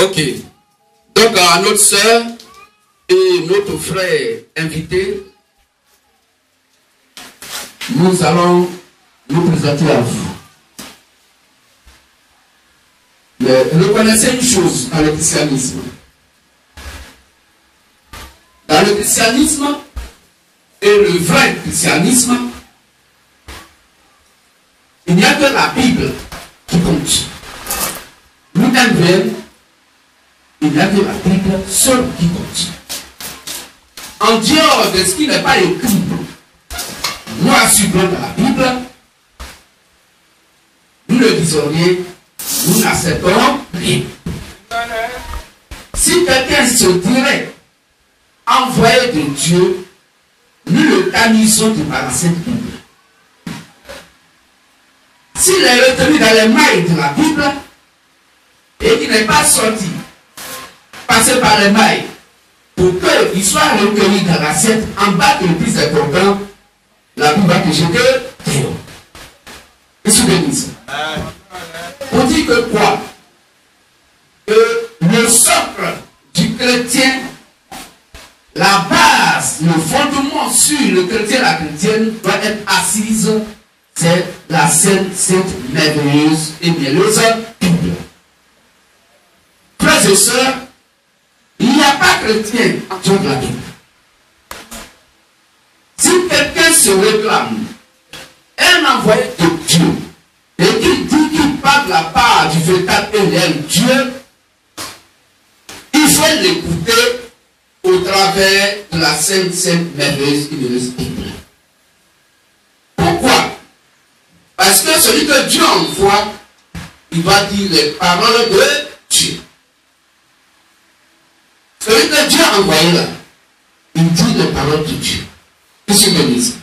Ok. Donc à notre soeur et notre frère invité, nous allons nous présenter à vous. Mais reconnaissez une chose dans le christianisme. Dans le christianisme et le vrai christianisme, il n'y a que la Bible qui compte. Nous MVM, il n'y a que la Bible seule qui compte. En dehors de ce qui n'est pas écrit, nous assumons dans la Bible, nous le disons rien, nous n'acceptons rien. Si quelqu'un se dirait envoyé de Dieu, nous le canissons de par la Sainte Bible. S'il est retenu dans les mailles de la Bible et qu'il n'est pas sorti, passé par les mailles, pour qu'il soit recueilli dans l'assiette en bas de l'église des cordons, la Bible va te jeter dehors. Et souvenez ça. On dit que quoi? Que le socle du chrétien, la base, le fondement sur le chrétien, la chrétienne, doit être assise, c'est la sainte, merveilleuse et mielleuse Bible. Frères et sœurs, il n'y a pas chrétien en dehors de la Bible. Si quelqu'un se réclame un envoyé de Dieu et qu'il dit qu'il parle de la part du véritable et réel Dieu, il faut l'écouter au travers de la sainte, merveilleuse et mielleuse Bible. Pourquoi? Parce que celui que Dieu envoie, il va dire les paroles de Dieu. Celui que Dieu a envoyé là, il dit les paroles de Dieu. Que se bénisse.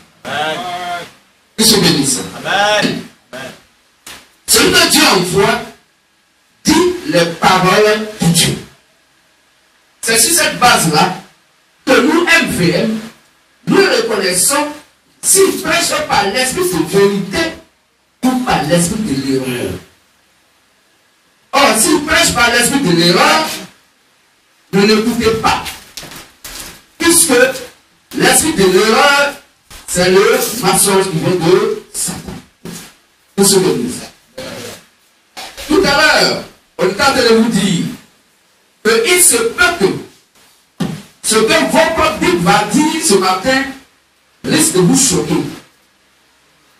Que se bénisse. Celui que Dieu envoie dit les paroles de Dieu. C'est sur cette base-là que nous, MVM, nous reconnaissons s'il prêche par l'esprit de vérité ou par l'esprit de l'erreur. Or, s'il prêche par l'esprit de l'erreur, ne l'écoutez pas. Puisque l'esprit de l'erreur, c'est le mensonge qui vient de Satan. Vous vous souvenez de ça? Tout à l'heure, on est en train de vous dire qu'il se peut que ce que votre Bible va dire ce matin risque de vous choquer.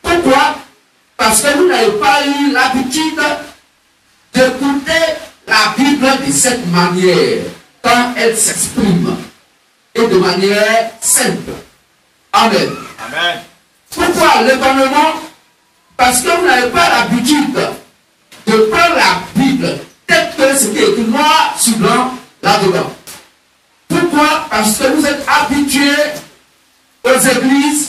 Pourquoi? Parce que vous n'avez pas eu l'habitude d'écouter la Bible de cette manière, quand elle s'exprime, et de manière simple. Amen. Amen. Pourquoi l'étonnement? Parce que vous n'avez pas l'habitude de prendre la Bible telle que ce qui est écrit noir sur blanc là-dedans. Pourquoi? Parce que vous êtes habitués aux églises,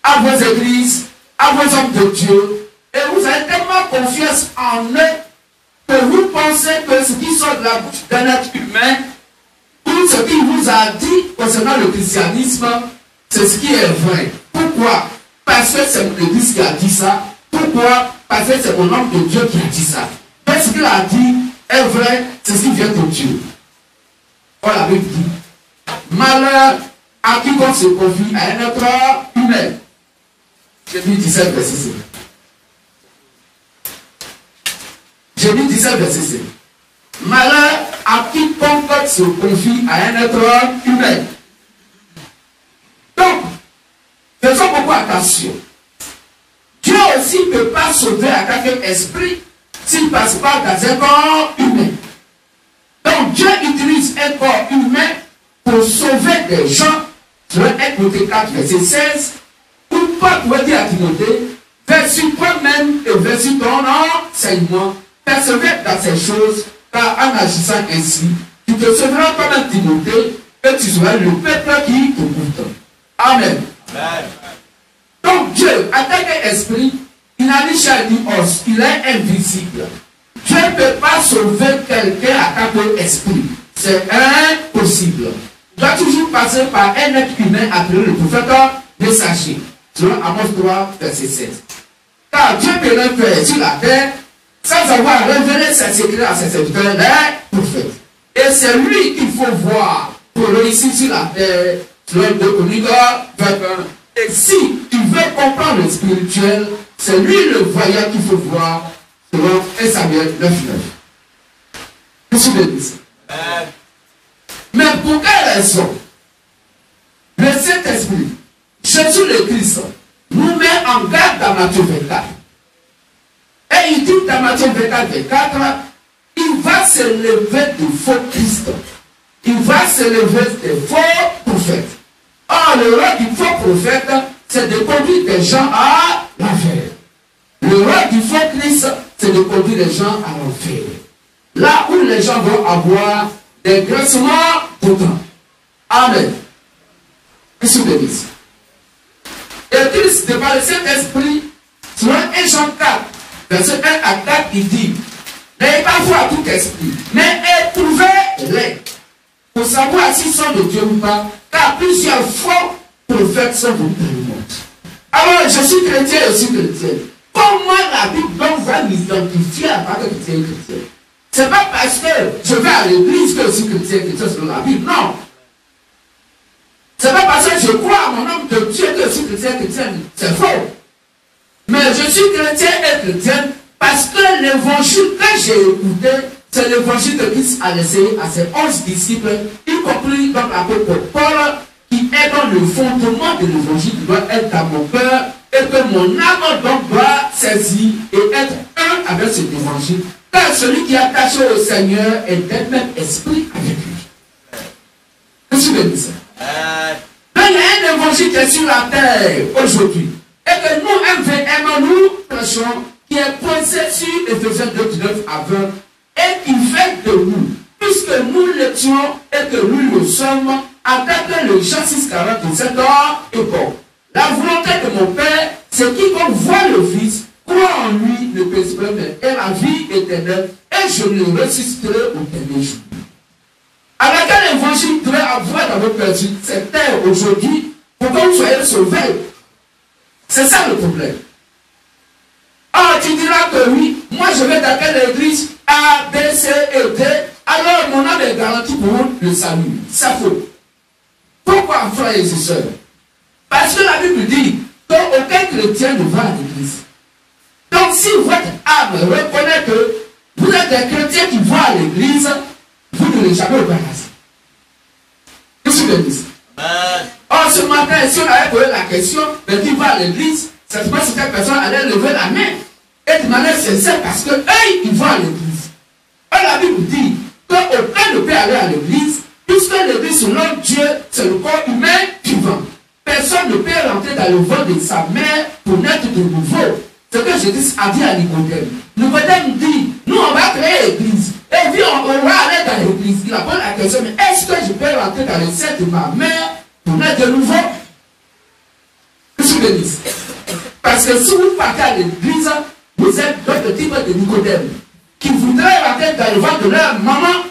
à vos églises, à vos hommes de Dieu, et vous avez tellement confiance en eux que vous pensez que ce qui sort de la bouche d'un être humain, tout ce qu'il vous a dit concernant le christianisme, c'est ce qui est vrai. Pourquoi? Parce que c'est l'église qui a dit ça. Pourquoi? Parce que c'est mon homme de Dieu qui a dit ça. Mais ce qu'il a dit est vrai, c'est ce qui vient de Dieu. On l'avait dit. Malheur à quiconque se confie à un être humain. Jérémie 17, verset 7. Jérémie 17, verset 7. Malheur à quiconque se confie à un être humain. Donc, faisons beaucoup attention. Dieu aussi ne peut pas sauver à quelqu'un esprit s'il ne passe pas dans un corps humain. Donc, Dieu utilise un corps humain pour sauver des gens. Sur 1 Timothée 4, verset 16, où Paul pouvait dire à Timothée, versus toi-même et versus ton enseignement, persévère dans ces choses, car en agissant ainsi, tu te sauveras comme un Timothée et tu seras le peuple qui te goûte. Amen. Amen. Donc Dieu, en tant qu'esprit, il n'a ni chair ni os, il est invisible. Dieu ne peut pas sauver quelqu'un à tant qu'esprit. C'est impossible. Il doit toujours passer par un être humain appelé le prophète messager. Selon Amos 3, verset 7. Car Dieu peut le faire sur la terre sans avoir révélé ses secrets à ses serviteurs, les prophètes. Et c'est lui qu'il faut voir pour réussir sur la terre, selon 2 Chroniques 21. Et si tu veux comprendre le spirituel, c'est lui le voyant qu'il faut voir, selon 1 Samuel 9:9. Qu'est-ce que je dis? Mais pour quelle raison le Saint-Esprit, Jésus le Christ, nous met en garde dans Matthieu 24. Et il dit dans Matthieu 24, il va se lever de faux Christ. Il va se lever de faux prophètes. Or, le rôle du faux prophète, c'est de conduire des gens à l'enfer. Le rôle du faux Christ, c'est de conduire les gens à l'enfer. Là où les gens vont avoir des graissements potents. Amen. Qu'est-ce que vous dites? Et Christ, par le Saint-Esprit, selon 1 Jean 4, verset 1 à 4, il dit, n'ayez pas foi à tout esprit, mais éprouvez-les, pour savoir s'ils sont de Dieu ou pas, car plusieurs faux prophètes sont venus dans le monde. Alors, je suis chrétien et je suis chrétien. Comment la Bible donc va m'identifier à part que chrétien et chrétien? C'est pas parce que je vais à l'église que je suis chrétien et chrétien selon la Bible, non. C'est pas parce que je crois à mon homme de Dieu que je suis chrétien et chrétien, c'est faux. Mais je suis chrétien et chrétien parce que l'évangile que j'ai écouté, c'est l'évangile que Christ a laissé à ses 11 disciples, y compris dans l'apôtre Paul, qui est dans le fondement de l'évangile qui doit être dans mon cœur et que mon âme donc doit saisir et être un avec cet évangile. Car celui qui est attaché au Seigneur est d'un même esprit avec lui. Qu'est-ce que je dis ça? Donc il y a un évangile qui est sur la terre aujourd'hui. Et que nous, MVM, nous prêchons, qui est posé sur Ephésiens 2:9 à 20, et qui fait de nous, puisque nous l'étions et que nous le sommes, en tant que le Jean 6:40 de cette époque. La volonté de mon Père, c'est quiconque voit le Fils, croit en lui, ne pèse pas, mais est la vie éternelle, et je le ressusciterai au dernier jour. Alors quel évangile devrait avoir dans votre cœur cette terre aujourd'hui, pour que vous soyez sauvés? C'est ça le problème. Ah, tu diras que oui, moi je vais dans quelle église A, B, C et D, alors mon âme est garantie pour le salut. Ça faux. Pourquoi, frères et sœurs? Parce que la Bible dit qu'aucun chrétien ne va à l'église. Donc si votre âme reconnaît que vous êtes des chrétiens qui vont à l'église, vous ne l'avez jamais embarrassé. Qu'est-ce que je dis? Or, ce matin, si on avait posé la question de qui va à l'église, cette fois, cette personne allait lever la main. Et de manière sincère, parce que eux, ils vont à l'église. Or, la Bible dit qu'aucun ne peut aller à l'église, puisque l'église, selon Dieu, c'est le corps humain vivant. Personne ne peut rentrer dans le ventre de sa mère pour naître de nouveau. Ce que Jésus a dit à Nicodème. Nicodème dit, nous, on va créer l'église. Et puis, on va aller dans l'église. Il a posé la question, mais est-ce que je peux rentrer dans le sein de ma mère pour naître de nouveau? Qu'est-ce que je dis? Parce que si vous partez à l'église, vous êtes d'autres types de Nicodème qui voudraient rentrer dans le ventre de leur maman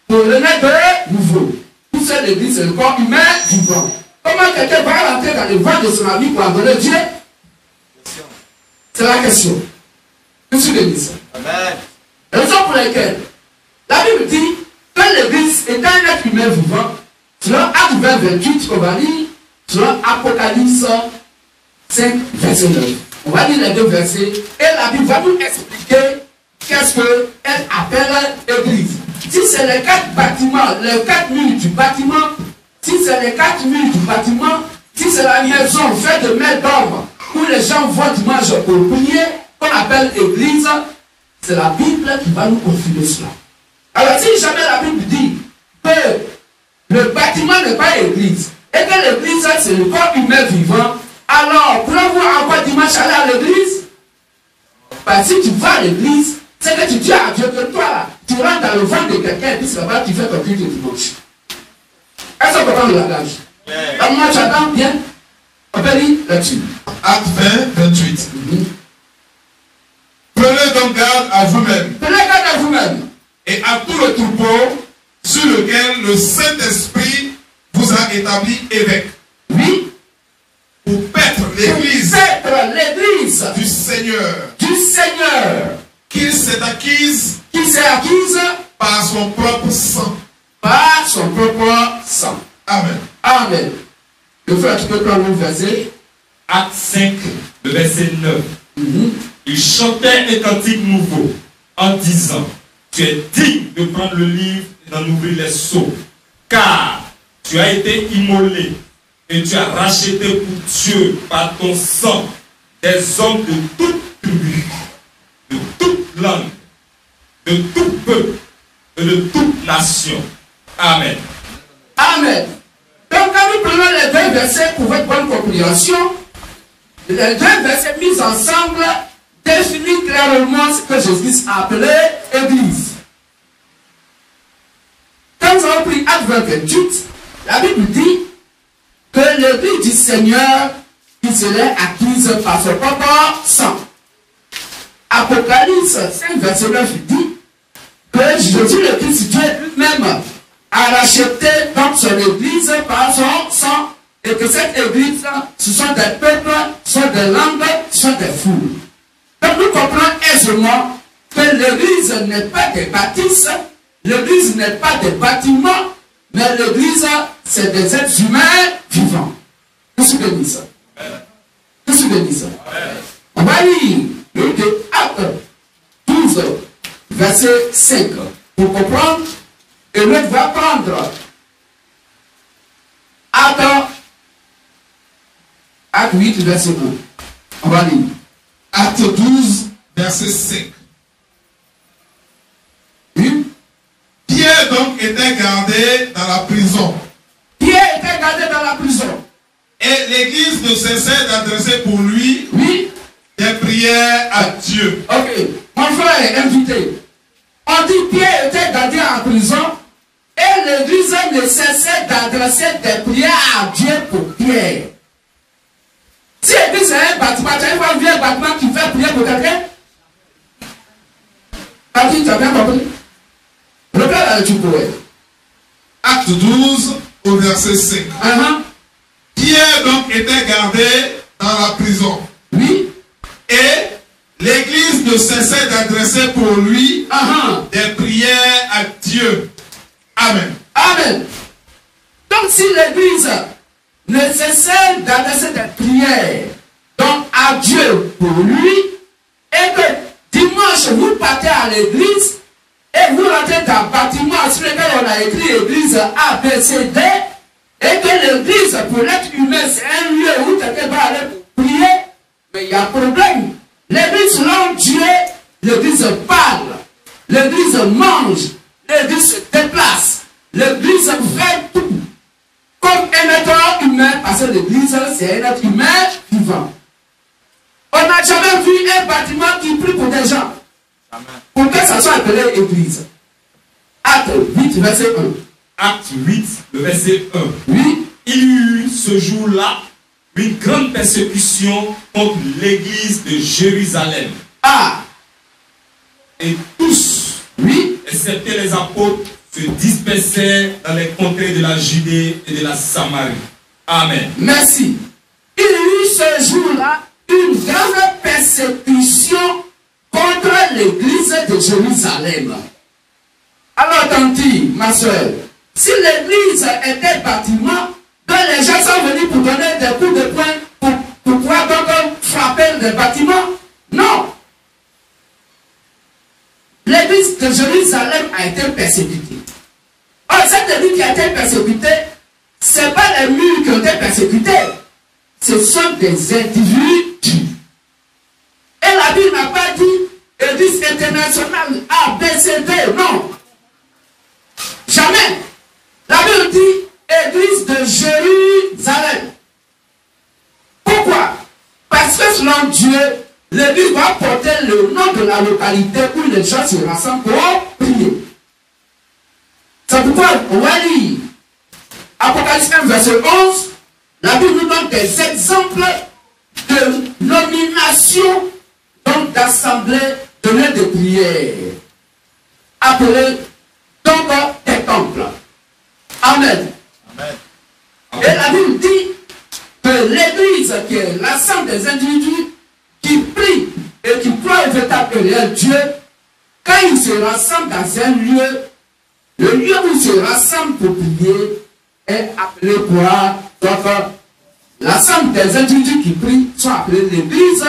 pour renaître de nouveau. Tout ça, l'église, c'est le corps humain vivant. Comment quelqu'un va rentrer dans le ventre de son ami pour adorer Dieu? C'est la question. Qu'est-ce que je dis? Amen. Raison pour laquelle la Bible dit que l'église est un être humain vivant. Selon Actes 20:28, on va lire, selon Apocalypse 5, verset 9. On va lire les deux versets et la Bible va nous expliquer qu'est-ce qu'elle appelle l'église. Si c'est les 4 bâtiments, les 4 murs du bâtiment, si c'est les 4 murs du bâtiment, si c'est la maison faite de main d'homme, où les gens vont dimanche pour prier, qu'on appelle l'église, c'est la Bible qui va nous confirmer cela. Alors si jamais la Bible dit que le bâtiment n'est pas l'église, et que l'église c'est le corps humain vivant, alors pouvez-vous encore dimanche aller à l'église? Parce que si tu vas à l'église, c'est que tu dis à Dieu que toi là, tu rentres dans le ventre de quelqu'un et puis c'est là-bas que tu fais ton culte de dimanche. Est-ce qu'on peut prendre le langage? Alors moi j'attends bien. On peut lire là-dessus. Acte 20:28. Prenez donc garde à vous-même. Prenez garde à vous-même. Et à tout le troupeau sur lequel le Saint-Esprit vous a établi évêque. Oui. Pour paître l'église. Paître l'église. Du Seigneur. Du Seigneur. Qu'il s'est acquise. Qui s'est acquise. Par son propre sang. par son propre sang. Amen. Amen. Le frère, tu peux prendre le verset. Acte 5, le verset 9. Il chantait un cantique nouveau en disant: tu es digne de prendre le livre et d'en ouvrir les sceaux, car tu as été immolé et tu as racheté pour Dieu par ton sang des hommes de toute tribu, de toute langue, de tout peuple et de toute nation. Amen. Amen. Donc quand nous prenons les deux versets pour votre bonne compréhension, les deux versets mis ensemble définissent clairement ce que Jésus a appelé Église. Quand nous avons pris Acte 28, la Bible dit que l'Église du Seigneur qui serait acquise par son propre sang. Apocalypse 5, verset 9 dit que Jésus le Christ, Dieu lui-même, a racheté donc son Église par son sang, et que cette Église, ce sont des peuples, ce sont des langues, ce sont des foules. Donc nous comprenons aisément que l'Église n'est pas des bâtisses, l'Église n'est pas des bâtiments, mais l'Église, c'est des êtres humains vivants. Que se bénisse. Que se bénisse. On va lire le livre de Actes 12, verset 5, pour comprendre, et l'autre va prendre Acte 8, verset 1. On va lire. Acte 12, verset 5. Oui. Pierre donc était gardé dans la prison. Pierre était gardé dans la prison. Et l'église ne cessait d'adresser pour lui Oui. des prières à Dieu. Ok. Mon frère est invité. On dit Pierre était gardé en prison et l'église ne cessait d'adresser des prières à Dieu pour Pierre. Si l'église est un bâtiment, tu as vu un bâtiment qui fait prier pour quelqu'un? Patrick, tu as bien compris? Regarde la lecture poète. Acte 12, au verset 5. Pierre donc était gardé dans la prison. Oui. Et l'église ne cessait d'adresser pour lui des prières à Dieu. Amen. Amen. Donc si l'église ne cessait d'adresser des prières donc à Dieu pour lui, et que dimanche vous partez à l'église et vous rentrez dans un bâtiment sur lequel on a écrit église A, B, C, D, et que l'église pour l'être humain c'est un lieu où quelqu'un va aller pour prier, mais il y a un problème. L'église selon Dieu, l'église parle, l'église mange, l'église se déplace, l'église fait tout. Comme un être humain, parce que l'église c'est un être humain vivant. On n'a jamais vu un bâtiment qui prie pour des gens. Amen. Pour que ça soit appelé église. Acte 8, verset 1. Acte 8, le verset 1. Oui. Il y eut ce jour-là une grande persécution contre l'église de Jérusalem. Ah. Et tous, oui, excepté les apôtres, se dispersaient dans les contrées de la Judée et de la Samarie. Amen. Merci. Il y eut ce jour-là une grande persécution contre l'église de Jérusalem. Alors, tanti, ma soeur, si l'église était bâtiment, que les gens sont venus pour donner des coups de poing pour pouvoir donc frapper des bâtiments, non. L'église de Jérusalem a été persécutée. Or, cette église qui a été persécutée, ce n'est pas les murs qui ont été persécutés, ce sont des individus. Et la Bible n'a pas dit église internationale A, B, C, D, non. Jamais. La Bible dit église de Jérusalem. Pourquoi? Parce que selon Dieu, l'église va porter le nom de la localité où les gens se rassemblent pour prier. C'est pourquoi on va lire Apocalypse 1, verset 11. La Bible nous donne des exemples de nomination, donc d'assemblée, de lieu de prière, appelés donc des temples. Amen. Amen. Et la Bible dit que l'église, qui est l'ensemble des individus qui prient et qui croient au véritable réel Dieu, quand ils se rassemblent dans un lieu, Le lieu où ils se rassemblent pour prier est appelé quoi? Donc, l'ensemble des individus qui prient sont appelés l'église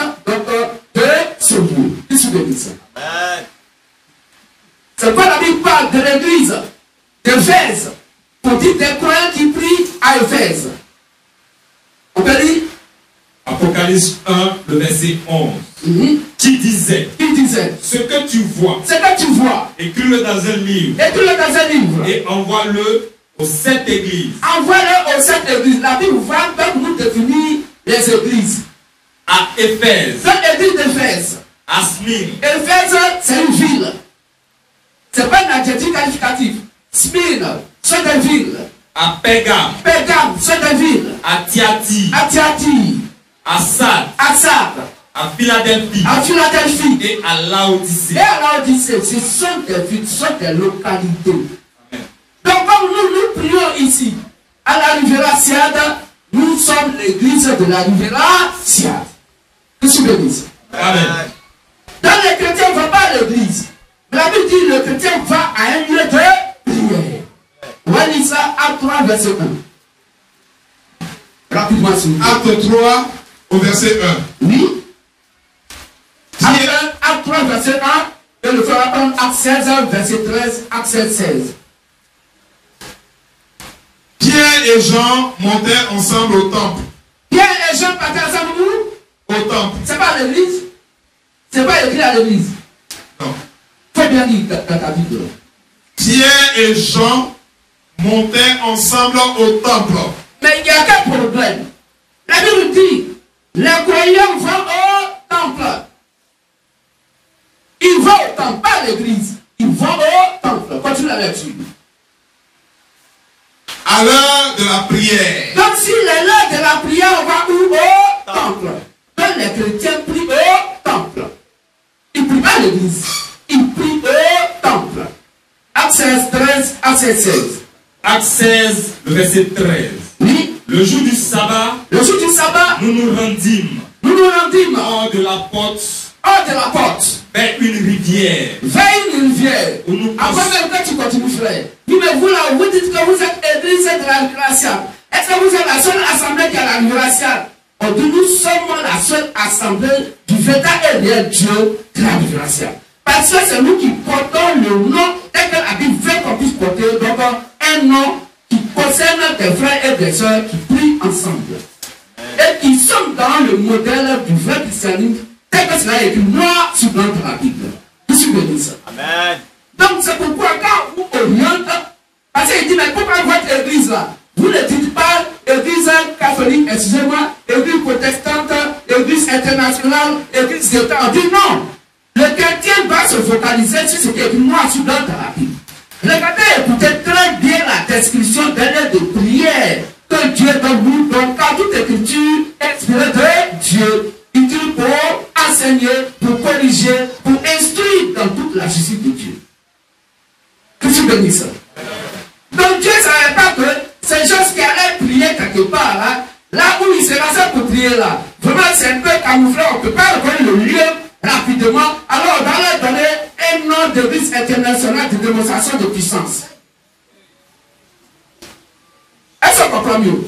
de ce lieu. Qu'est-ce que dit ça? C'est quoi la Bible parle de l'église d'Éphèse pour dire des croyants qui prient à Éphèse? On peut dire Apocalypse 1, le verset 11. Qui disait, ce que tu vois, écris-le dans un livre, et envoie-le aux 7 églises. Envoie-le aux 7 églises. La Bible va donc nous définir les églises. À Éphèse, l'église d'Éphèse. à Smyrne. Éphèse, c'est une ville. Ce n'est pas un adjectif qualificatif. Smyrne, c'est une ville. À Pégame, c'est une ville. à Thyatire, à Sardes, à Philadelphie, et à Laodicée. Ce sont des villes, ce sont des localités. Amen. Donc, comme nous prions ici, à la Riviera Siad, nous sommes l'église de la Riviera Siad. Qu'est-ce que vous dites? Amen. Dans les chrétiens, on ne va pas à l'église. La Bible dit le chrétien va à un lieu de prière. On va lire ça, Acte 3, verset 1. Rapidement, s'il vous plaît. Acte 3, au verset 1. Oui. Acte 3, verset 1. Et le fera prendre Acte 16, verset 13, Acte 16. Pierre et Jean montaient ensemble au temple. Pierre et Jean partaient ensemble où? Au temple. C'est pas à l'église? C'est pas écrit à l'église? Non. Faut bien lire dans ta Bible. Pierre et Jean montaient ensemble au temple. Mais il y a quel problème? La Bible dit, les croyants vont au temple. Ils vont au temple, pas à l'église. Ils vont au temple. Continue la lecture. À l'heure de la prière. Donc si l'heure de la prière, on va où? Au temple. Donc les chrétiens prient au temple. Ils ne prient pas à l'église. Ils prient au temple. Acte 16, 13, Acte 16. Acte 16, le verset 13. Oui. Le jour du sabbat, nous nous rendîmes hors de la porte, vers une rivière. Où nous avant même que tu continues, frère. Oui, mais vous là, vous dites que vous êtes église de la Révélation. Est-ce que vous êtes la seule assemblée qui a la Révélation? On dit nous sommes la seule assemblée du véritable et réel Dieu de la Révélation. Parce que c'est nous qui portons le nom, dès que la Bible veut qu'on puisse porter donc un nom qui concerne des frères et des sœurs qui prient ensemble. Et qui sont dans le modèle du vrai christianisme, tel que cela est écrit noir sur blanc dans la Bible. Je suis béni ça. Amen. Donc c'est pourquoi quand vous orientez, parce qu'il dit, mais pourquoi votre église là? Vous ne dites pas église catholique, excusez-moi, église protestante, église internationale, église d'État. On dit non. Le chrétien va se focaliser sur ce qui est écrit noir sur blanc dans la Bible. Regardez, écoutez très bien la description d'un lieu de prière que Dieu donne nous. Donc, quand toute écriture est inspirée de Dieu, utile pour enseigner, pour corriger, pour instruire dans toute la justice de Dieu. Que tu bénis ça. Donc, Dieu ne savait pas que ces gens qui allaient prier quelque part, là où ils se rassemblent pour prier là, vraiment c'est un peu camouflé, on ne peut pas reconnaître le lieu rapidement. Alors, on va leur donner un nom de risque international de démonstration de puissance. Est-ce qu'on comprend mieux?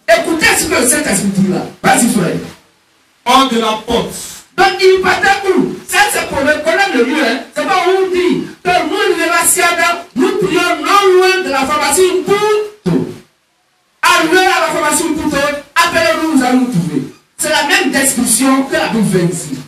Écoutez ce que cet esprit dit là. Vas-y, frère. Hors de la porte. Donc, il partait où? Ça, c'est pour reconnaître le lieu. Hein? C'est pas où on dit que nous, les Rassiades, nous prions non loin de la pharmacie Mputo. Arrivé à la pharmacie Mputo, appelez-nous, nous allons nous trouver. C'est la même description que la Bible fait ici.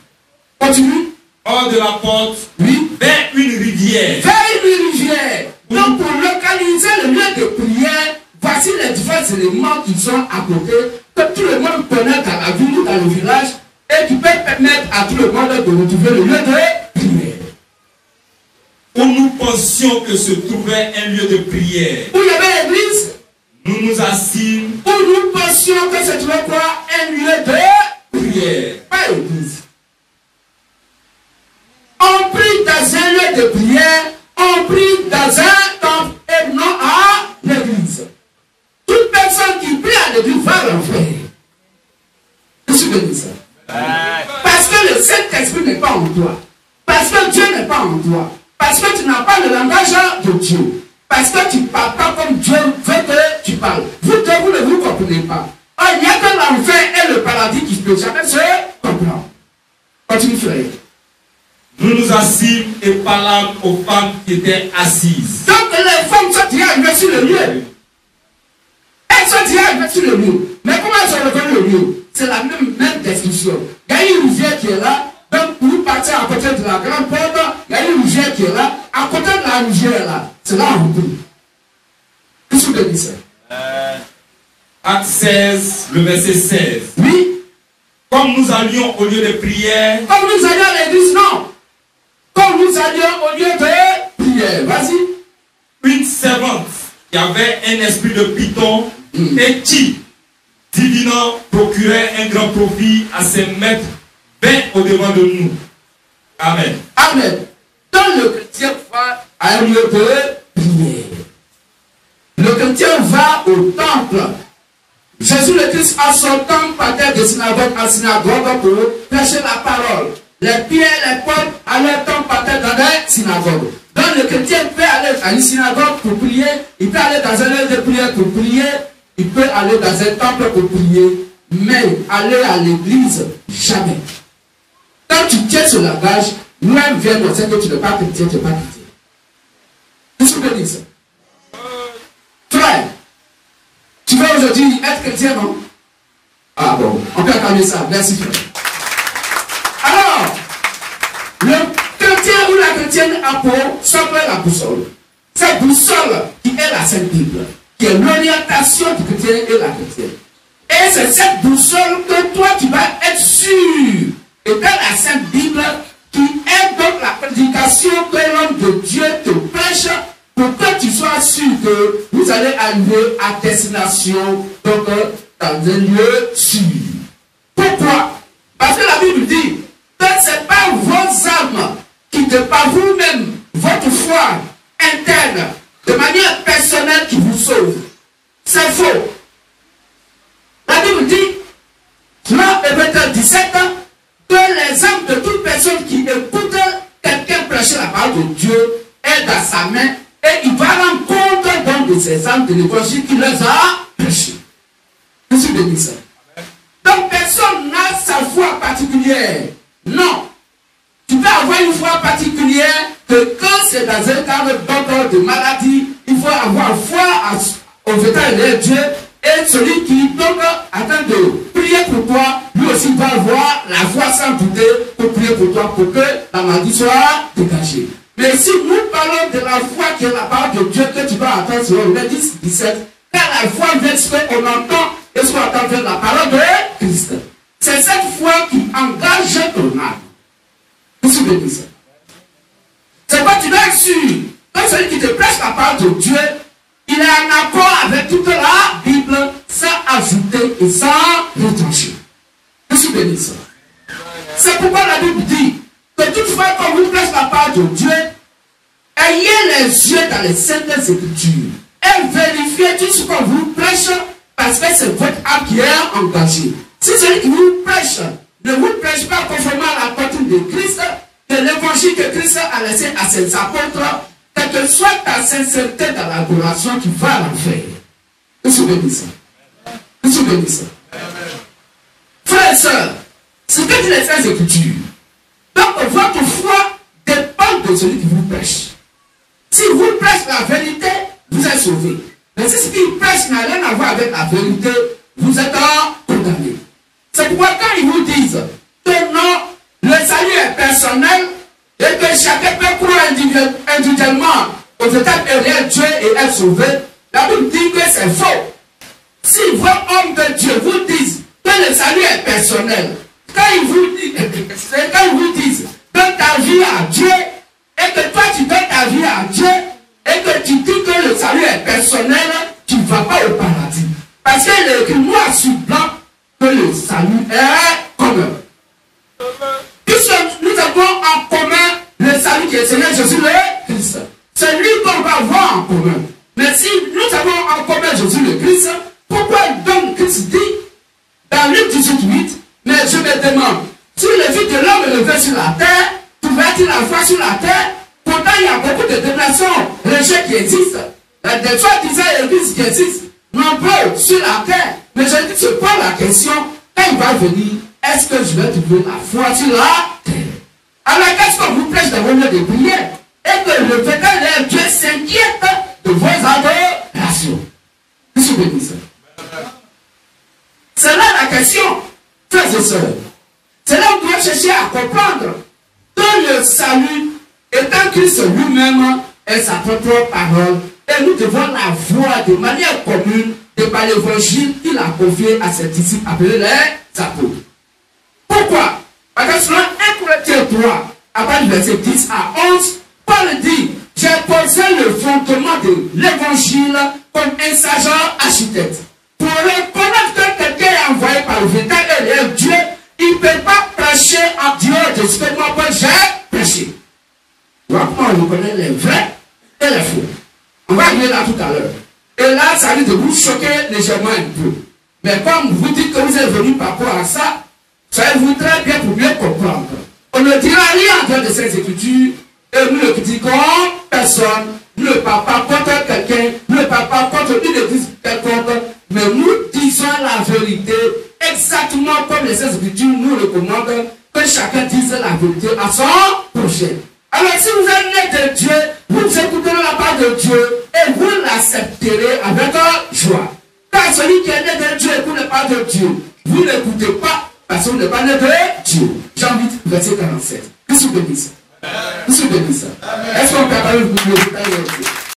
Continue. Hors de la porte, oui, vers une rivière. Vers une rivière. Donc, pour localiser le lieu de prière, voici les différents éléments qui sont à côté, que tout le monde connaît dans la ville ou dans le village, et qui peuvent permettre à tout le monde de retrouver le lieu de prière. Où nous pensions que se trouvait un lieu de prière. Où il y avait l'église, nous nous assîmes. Où nous pensions que se trouvait quoi? Un lieu de prière. Pas l'église. On prie dans un lieu de prière, on prie dans un temple et non à l'église. Toute personne qui prie à l'église va l'enfer. Je suis béni ça. Parce que le Saint-Esprit n'est pas en toi. Parce que Dieu n'est pas en toi. Parce que tu n'as pas le langage de Dieu. Parce que tu ne parles pas comme Dieu veut que tu parles. Vous deux, vous ne vous comprenez pas. Oh, il n'y a que l'enfer et le paradis qui ne peuvent jamais se comprendre. Continue, frère. Nous nous assîmes et parlâmes aux femmes qui étaient assises. Donc les femmes sont déjà arrivées sur le lieu. Elles sont déjà arrivées sur le lieu. Mais comment elles ont reconnu le lieu? C'est la même description. Il y a une rivière qui est là. Donc pour vous partir à côté de la grande porte, il y a une rivière qui est là. À côté de la rivière là, c'est là où vous. Qu'est-ce que vous dites ça? Acte 16, le verset 16. Oui. Comme nous allions au lieu de prière. Comme nous allions à l'église, non. Comme nous allions au lieu de prière. Vas-y. Une servante qui avait un esprit de python et qui, divinant, procurait un grand profit à ses maîtres, vint au devant de nous. Amen. Amen. Dans le chrétien va à un lieu de prière. Le chrétien va au temple. Jésus le Christ a son temple partait de synagogue en synagogue pour prêcher la parole. Les Pierre, les Paul allaient temple partait dans des synagogues. Donc le chrétien peut aller à une synagogue pour prier, il peut aller dans un lieu de prière pour prier, il peut aller dans un temple pour prier, mais aller à l'église, jamais. Quand tu tiens ce langage, nous-mêmes viennent on sait que tu n'es pas chrétien, tu n'es pas chrétien. Qu'est-ce que tu veux dire ça? Frère, tu veux aujourd'hui être chrétien, non? Ah bon, on peut acclamer ça. Merci, frère. Alors, le chrétien ou la chrétienne a pour socle la boussole. Cette boussole qui est la Sainte Bible, qui est l'orientation du chrétien et la chrétienne. Et c'est cette boussole que toi tu vas être sûr. Et dans la Sainte Bible, qui est donc la prédication que l'homme de Dieu te prêche, pour que tu sois sûr que vous allez arriver à destination, donc dans un lieu sûr. Pourquoi? Parce que la Bible dit que ce n'est pas vos âmes qui, par vous-même, votre foi interne, de manière personnelle, qui vous sauve. C'est faux. La Bible dit, dans Hébreux 17, que les âmes de toute personne qui écoute quelqu'un prêcher la parole de Dieu est dans sa main et il va rendre compte donc de ces âmes de l'évangile qui les a prêchées. Je suis béni ça. Donc personne n'a sa foi particulière. Non. Tu peux avoir une foi particulière que quand c'est dans un cadre de maladie, il faut avoir foi au vétérinaire Dieu. Et celui qui donc attend de prier pour toi, lui aussi va avoir la foi sans douter pour prier pour toi, pour que la maladie soit dégagée. Mais si nous parlons de la foi qui est la parole de Dieu que tu vas attendre sur le 10, 17, car la foi vient de ce qu'on entend et ce qu'on entend de la parole de Christ. C'est cette foi qui engage ton âme. Vous souvenez ça? C'est quoi tu dois être sûr. Quand celui qui te prêche la parole de Dieu, il est en accord avec toute la Bible, sans ajouter et sans retrancher. Je suis béni ça. C'est pourquoi la Bible dit que toutefois, quand vous prêchez la parole de Dieu, ayez les yeux dans les saintes écritures et vérifiez tout ce qu'on vous prêche, parce que c'est votre âme qui est engagée. Si celui qui vous prêche ne vous prêche pas conformément à la doctrine de Christ, de l'évangile que Christ a laissé à ses apôtres, quelle que soit ta sincérité dans l'adoration, tu vas à l'enfer. Vous souvenez ça? Vous souvenez ça? Frères et sœurs, ce que dit les Saintes Écritures, donc votre foi dépend de celui qui vous prêche. Si vous prêchez la vérité, vous êtes sauvés. Mais si ce qu'il prêche n'a rien à voir avec la vérité, vous êtes condamnés. C'est pourquoi quand ils vous disent que non, le salut est personnel, et que chacun peut croire individuellement aux étapes derrière Dieu et être sauvé, la Bible dit que c'est faux. Si vos hommes de Dieu vous disent que le salut est personnel, quand ils vous disent donne ta vie à Dieu, et que toi tu donnes ta vie à Dieu, et que tu dis que le salut est personnel, tu ne vas pas au paradis. Parce qu'il est écrit noir sur blanc que le salut est commun. Puisque nous avons en commun le salut qui est Seigneur Jésus le Christ. C'est lui qu'on va voir en commun. Mais si nous avons en commun Jésus le Christ, pourquoi donc Christ dit dans Luc 18:8, mais je me demande, si le Fils de l'homme est levé sur la terre, trouvera-t-il la foi sur la terre? Pourtant il y a beaucoup de dépressions religieuses qui existent. Des soi-disant églises qui existent, nombreux sur la terre. Mais je dis, se pose la question, quand il va venir, est-ce que je vais trouver la foi sur la terre? Alors, qu'est-ce qu'on vous prêche dans vos lieux de prière? Et que le véritable Dieu s'inquiète de vos adorations. Qu'est-ce que vous dites ça? C'est là la question, frères et sœurs. C'est là où on doit chercher à comprendre que le salut étant Christ lui-même est sa propre parole. Et nous devons la voir de manière commune de par l'évangile qu'il a confié à ses disciples appelés les apôtres. Pourquoi? Parce que selon 1 Corinthiens 3, à partir du verset 10 à 11, Paul dit, j'ai posé le fondement de l'évangile comme un sage architecte. Pour reconnaître que quelqu'un est envoyé par le véritable Dieu, il ne peut pas prêcher en dehors de ce que moi j'ai prêché. Voilà comment on reconnaît les vrais et les faux. On va arriver là tout à l'heure. Et là, ça risque de vous choquer légèrement un peu. Mais comme vous dites que vous êtes venu par rapport à ça, soyez-vous très bien pour mieux comprendre. On ne dira rien en dehors de ces écritures, et nous ne critiquons personne, nous ne parlons pas contre quelqu'un, nous ne parlons pas contre une église quelconque, mais nous disons la vérité exactement comme les Écritures nous recommandent, que chacun dise la vérité à son prochain. Alors si vous êtes né de Dieu, vous écouterez la parole de Dieu et vous l'accepterez avec joie. Car celui qui est né de Dieu écoute la parole de Dieu, vous n'écoutez pas parce que vous n'êtes pas né de Dieu. Jean 8, verset 47. Qu'est-ce que vous dites ça? Qu'est-ce que vous dites ça? Est-ce qu'on peut parler de vous?